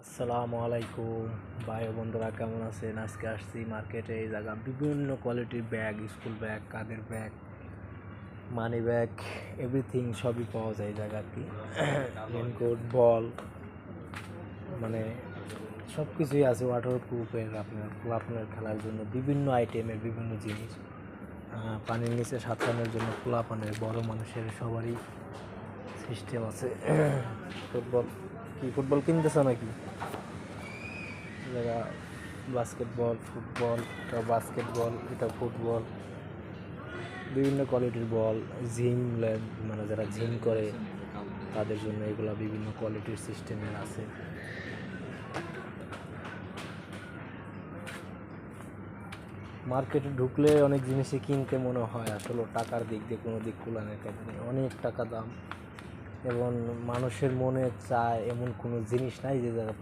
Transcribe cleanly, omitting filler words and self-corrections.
আসসালামু আলাইকুম ভাই বন্ধুরা, কেমন আছেন? আজকে আসছি মার্কেটে। এই জায়গা বিভিন্ন কোয়ালিটির ব্যাগ, স্কুল ব্যাগ, কাঁধের ব্যাগ, মানি ব্যাগ, এভরিথিং সবই পাওয়া যায় এই জায়গা আর কি। রেনকোট, বল, মানে সব কিছুই আছে। ওয়াটার প্রুফের আপনার খেলার জন্য বিভিন্ন আইটেমের বিভিন্ন জিনিস। পানির নিচে সাঁতরানোর জন্য পোলাপানের, বড় মানুষের সবারই সিস্টেম আছে। ফুটবল কিনতেছ নাকি? যারা বাস্কেটবল, ফুটবল, এটা বাস্কেটবল, এটা ফুটবল, বিভিন্ন কোয়ালিটির বল, জিম, মানে যারা জিম করে তাদের জন্য এগুলা বিভিন্ন কোয়ালিটির সিস্টেমের আছে। মার্কেটে ঢুকলে অনেক জিনিসই কিনতে মনে হয়, আসলে টাকার দিক দিয়ে কোনো দিক কুলানের কাজ নেই, অনেক টাকা দাম। এবং মানুষের মনে চায় এমন কোনো জিনিস নাই যে